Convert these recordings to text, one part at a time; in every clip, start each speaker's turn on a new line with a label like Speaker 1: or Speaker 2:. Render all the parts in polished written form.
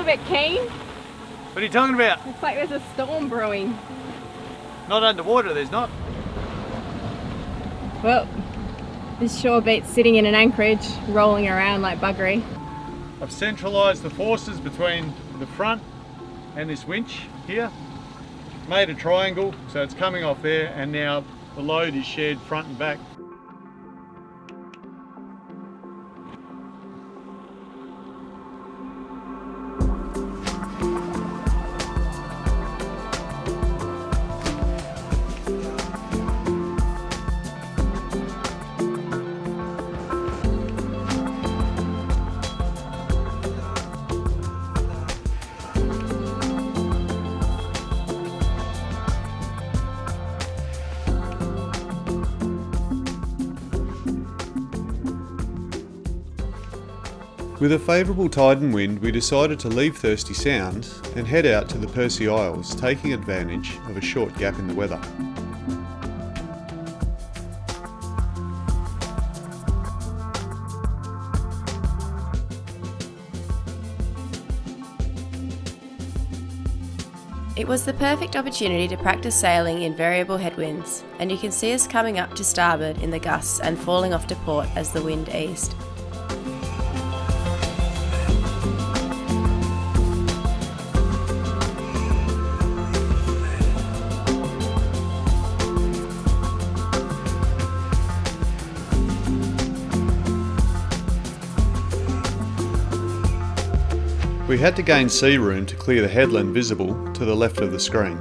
Speaker 1: bit keen.
Speaker 2: What are you talking about?
Speaker 1: Looks like there's a storm brewing.
Speaker 2: Not underwater, there's not.
Speaker 1: Well, this shore beats sitting in an anchorage, rolling around like buggery.
Speaker 2: I've centralised the forces between the front and this winch here. Made a triangle, so it's coming off there, and now the load is shared front and back.
Speaker 3: With a favourable tide and wind, we decided to leave Thirsty Sound and head out to the Percy Isles, taking advantage of a short gap in the weather.
Speaker 4: It was the perfect opportunity to practice sailing in variable headwinds, and you can see us coming up to starboard in the gusts and falling off to port as the wind eased.
Speaker 3: We had to gain sea room to clear the headland visible to the left of the screen.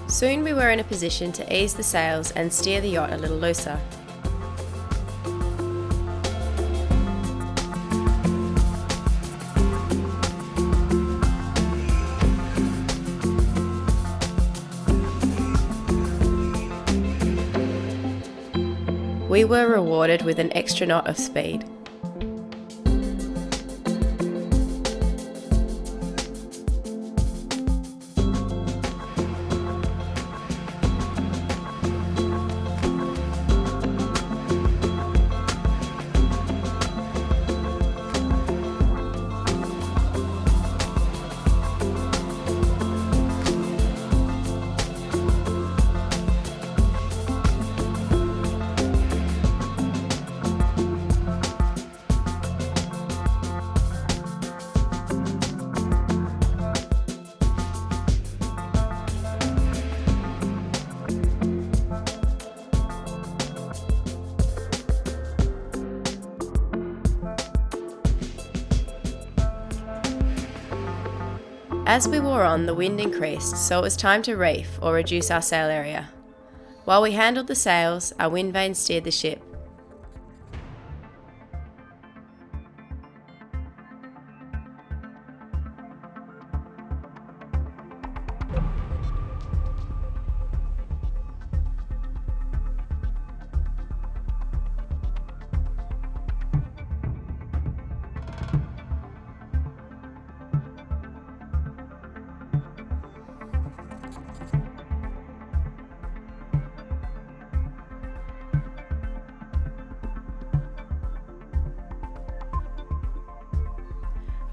Speaker 4: Soon we were in a position to ease the sails and steer the yacht a little looser. We were rewarded with an extra knot of speed. As we wore on, the wind increased, so it was time to reef or reduce our sail area. While we handled the sails, our wind vane steered the ship.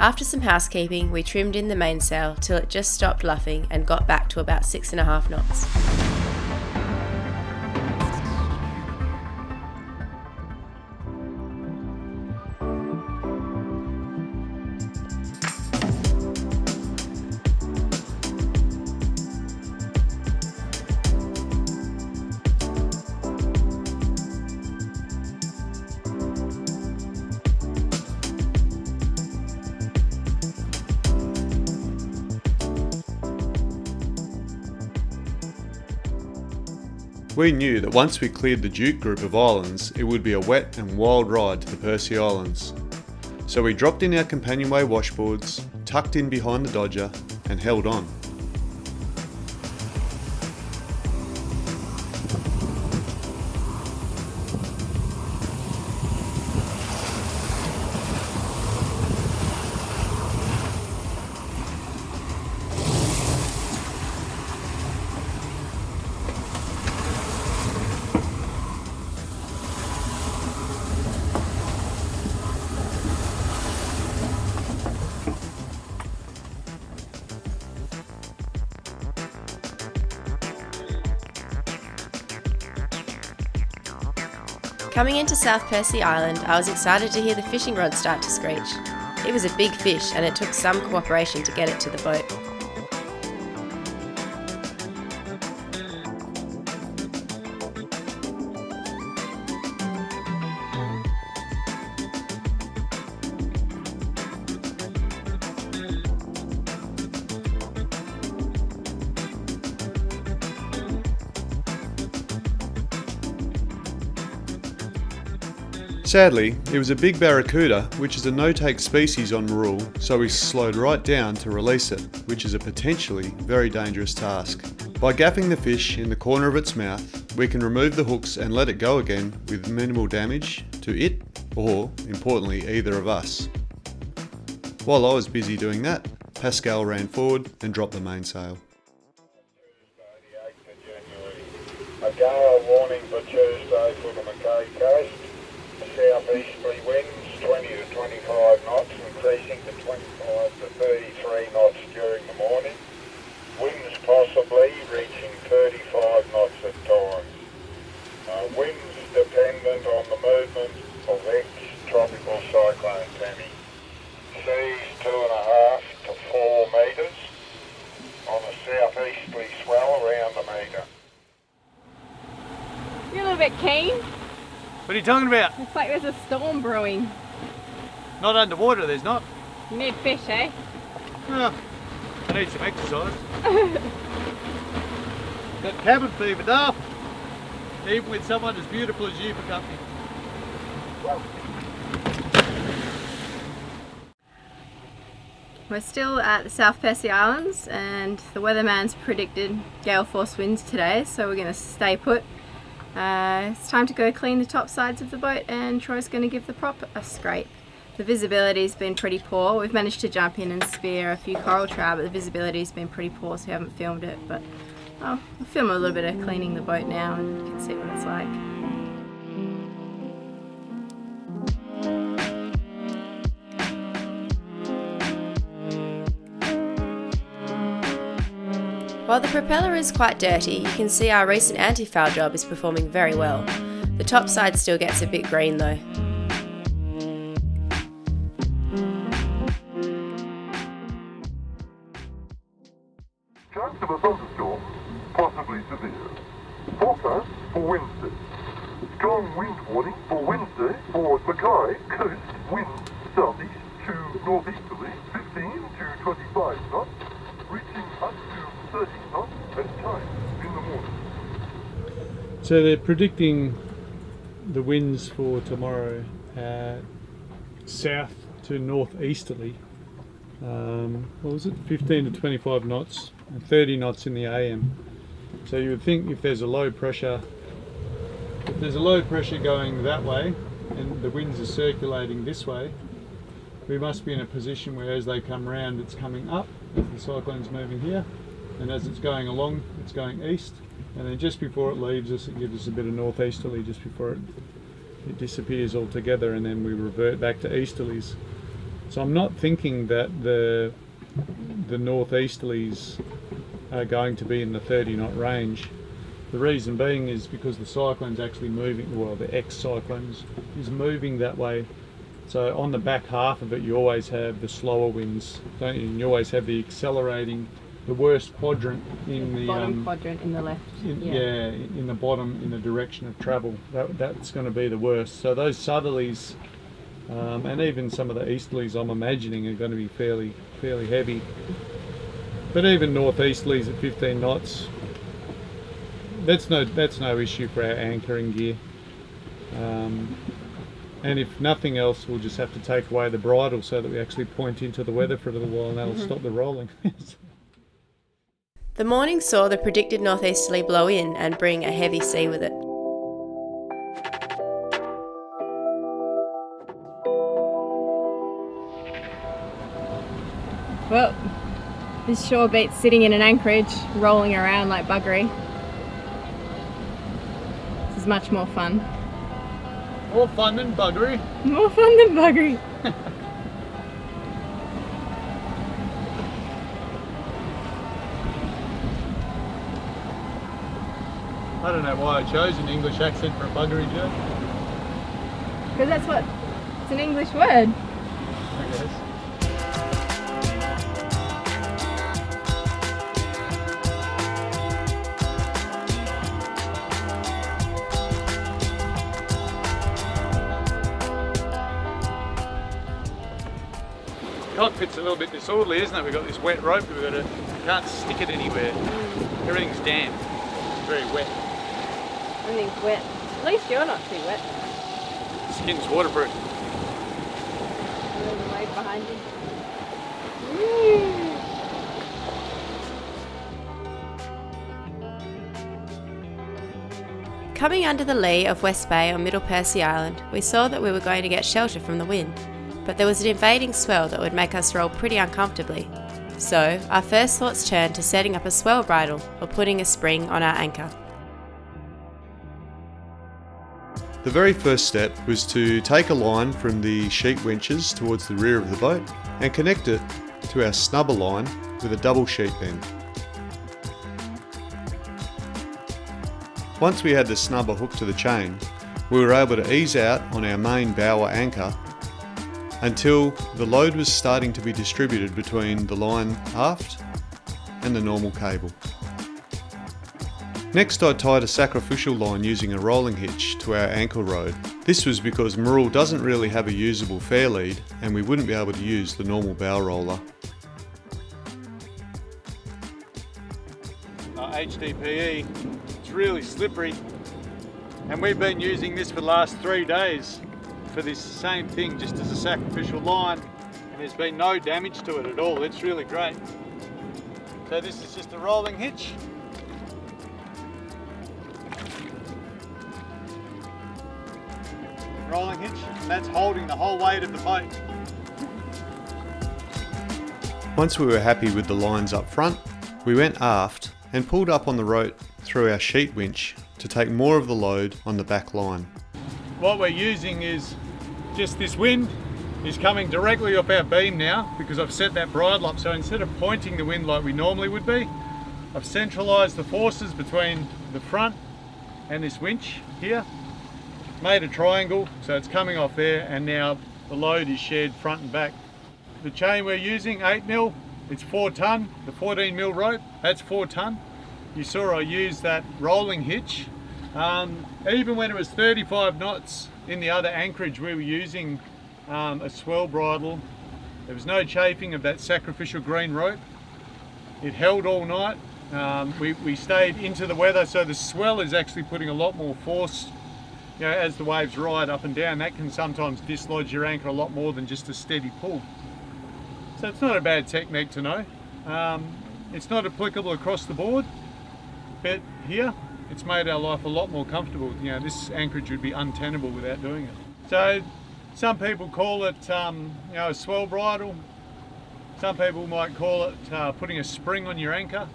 Speaker 4: After some housekeeping, we trimmed in the mainsail till it just stopped luffing and got back to about 6.5 knots.
Speaker 3: We knew that once we cleared the Duke group of islands, it would be a wet and wild ride to the Percy Islands. So we dropped in our companionway washboards, tucked in behind the Dodger, and held on.
Speaker 4: Coming into South Percy Island, I was excited to hear the fishing rod start to screech. It was a big fish and it took some cooperation to get it to the boat.
Speaker 3: Sadly, it was a big barracuda, which is a no-take species on Roral, so we slowed right down to release it, which is a potentially very dangerous task. By gaffing the fish in the corner of its mouth, we can remove the hooks and let it go again with minimal damage to it, or, importantly, either of us. While I was busy doing that, Pascal ran forward and dropped the mainsail.
Speaker 5: A gale warning for Tuesday for the Mackay coast. Southeasterly winds 20 to 25 knots, increasing to 25 to 33 knots during the morning. Winds possibly reaching 35 knots at times. Winds dependent on the movement of ex-tropical Cyclone Penny. Seas 2.5 to 4 metres on a southeasterly swell around a metre.
Speaker 1: You're a little bit keen.
Speaker 2: What are you talking about?
Speaker 1: Looks like there's a storm brewing.
Speaker 2: Not underwater, there's not.
Speaker 1: You need fish, eh?
Speaker 2: Oh, I need some exercise. Got cabin fever, Duff. Even with someone as beautiful as you for company.
Speaker 1: We're still at the South Percy Islands and the weatherman's predicted gale force winds today, so we're going to stay put. It's time to go clean the top sides of the boat and Troy's going to give the prop a scrape. The visibility's been pretty poor. We've managed to jump in and spear a few coral trout, but the visibility's been pretty poor, so we haven't filmed it. But I'll film a little bit of cleaning the boat now and you can see what it's like.
Speaker 4: While the propeller is quite dirty, you can see our recent anti-foul job is performing very well. The top side still gets a bit green though.
Speaker 6: Chance of a thunderstorm, possibly severe. Forecast for Wednesday. Strong wind warning for Wednesday for Mackay coast, wind southeast to northeasterly, 15 to 25 knots, reaching up to 30 knots at times in the morning.
Speaker 2: So they're predicting the winds for tomorrow south to northeasterly. What was it? 15 to 25 knots and 30 knots in the AM. So you would think if there's a low pressure going that way and the winds are circulating this way, we must be in a position where as they come round it's coming up as the cyclone's moving here, and as it's going along it's going east, and then just before it leaves us it gives us a bit of northeasterly just before it disappears altogether, and then we revert back to easterlies. So I'm not thinking that the northeasterlies are going to be in the 30 knot range. The reason being is because the cyclone's actually moving, well the ex-cyclone is moving that way. So on the back half of it you always have the slower winds, don't you? And you always have the accelerating, the worst quadrant in the
Speaker 1: bottom quadrant in the left.
Speaker 2: In the bottom in the direction of travel. That's going to be the worst. So those southerlies and even some of the easterlies I'm imagining are going to be fairly heavy. But even northeasterlies at 15 knots, that's no issue for our anchoring gear. And if nothing else, we'll just have to take away the bridle so that we actually point into the weather for a little while, and that'll stop the rolling.
Speaker 4: The morning saw the predicted northeasterly blow in and bring a heavy sea with it.
Speaker 1: Well, this shore beats sitting in an anchorage, rolling around like buggery. This is much more fun.
Speaker 2: More fun than buggery.
Speaker 1: More fun than buggery.
Speaker 2: I don't know why I chose an English accent for a buggery joke.
Speaker 1: Because that's what, it's an English word.
Speaker 2: I guess. Cockpit's a little bit disorderly, isn't it? We've got this wet rope, we can't stick it anywhere. Everything's damp. It's very wet.
Speaker 1: Everything's wet. At least you're not too wet.
Speaker 2: Skin's waterproof.
Speaker 1: There's a wave behind you.
Speaker 4: Coming under the lee of West Bay on Middle Percy Island, we saw that we were going to get shelter from the wind, but there was an invading swell that would make us roll pretty uncomfortably. So, our first thoughts turned to setting up a swell bridle or putting a spring on our anchor.
Speaker 3: The very first step was to take a line from the sheet winches towards the rear of the boat and connect it to our snubber line with a double sheet bend. Once we had the snubber hooked to the chain, we were able to ease out on our main bower anchor until the load was starting to be distributed between the line aft and the normal cable. Next, I tied a sacrificial line using a rolling hitch to our ankle rode. This was because Roral doesn't really have a usable fair lead and we wouldn't be able to use the normal bow roller.
Speaker 2: HDPE, it's really slippery, and we've been using this for the last 3 days for this same thing, just as a sacrificial line, and there's been no damage to it at all. It's really great. So this is just a rolling hitch. Rolling hitch, and that's holding the whole weight of the boat.
Speaker 3: Once we were happy with the lines up front, we went aft and pulled up on the rope through our sheet winch to take more of the load on the back line.
Speaker 2: What we're using is just this wind is coming directly off our beam now because I've set that bridle up, so instead of pointing the wind like we normally would be, I've centralised the forces between the front and this winch here, made a triangle so it's coming off there, and now the load is shared front and back. The chain we're using, 8mm, it's 4 tonne, the 14mm rope, that's 4 tonne. You saw I used that rolling hitch. Even when it was 35 knots in the other anchorage, we were using a swell bridle. There was no chafing of that sacrificial green rope. It held all night. We stayed into the weather, so the swell is actually putting a lot more force, you know, as the waves ride up and down. That can sometimes dislodge your anchor a lot more than just a steady pull. So it's not a bad technique to know. It's not applicable across the board, but here it's made our life a lot more comfortable. You know, this anchorage would be untenable without doing it. So some people call it you know, a swell bridle. Some people might call it putting a spring on your anchor,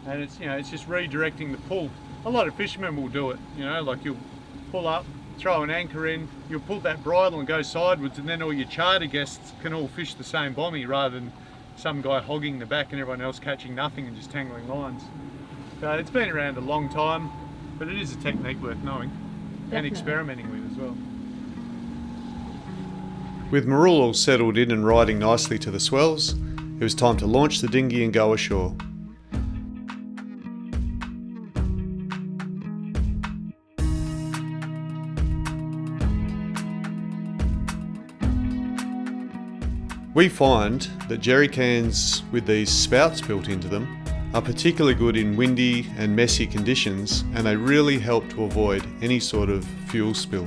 Speaker 2: and it's, you know, it's just redirecting the pull. A lot of fishermen will do it, you know, like you'll pull up, throw an anchor in, you'll pull that bridle and go sidewards, and then all your charter guests can all fish the same bommy rather than some guy hogging the back and everyone else catching nothing and just tangling lines. So it's been around a long time, but it is a technique worth knowing. Definitely. And experimenting with as well.
Speaker 3: With Roral all settled in and riding nicely to the swells, it was time to launch the dinghy and go ashore. We find that jerry cans with these spouts built into them are particularly good in windy and messy conditions, and they really help to avoid any sort of fuel spill.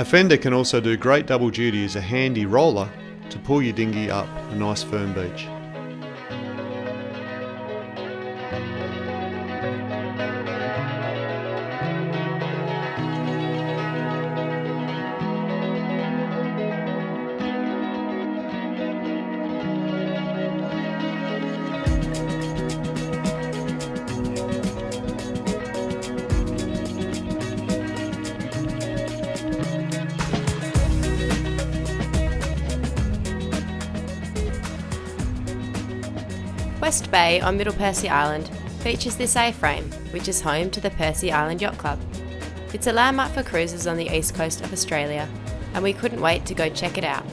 Speaker 3: A fender can also do great double duty as a handy roller to pull your dinghy up a nice firm beach.
Speaker 4: West Bay on Middle Percy Island features this A-frame, which is home to the Percy Island Yacht Club. It's a landmark for cruisers on the east coast of Australia, and we couldn't wait to go check it out.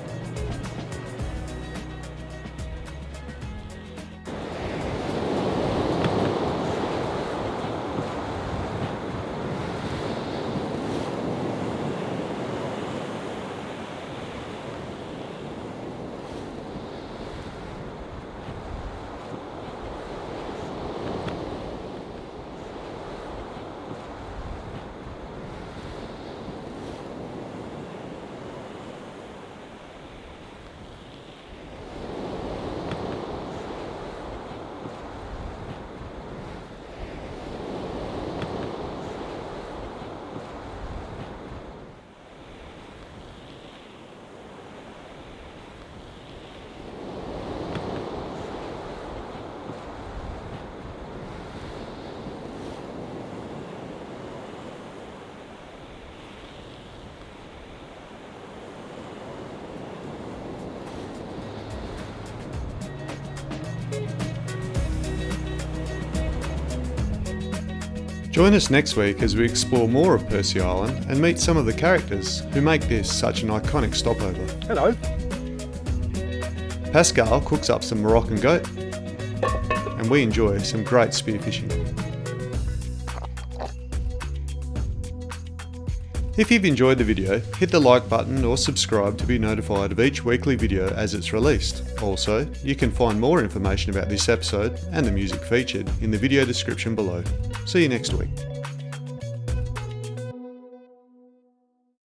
Speaker 3: Join us next week as we explore more of Percy Island and meet some of the characters who make this such an iconic stopover.
Speaker 2: Hello.
Speaker 3: Pascal cooks up some Moroccan goat, and we enjoy some great spearfishing. If you've enjoyed the video, hit the like button or subscribe to be notified of each weekly video as it's released. Also, you can find more information about this episode and the music featured in the video description below. See you next week.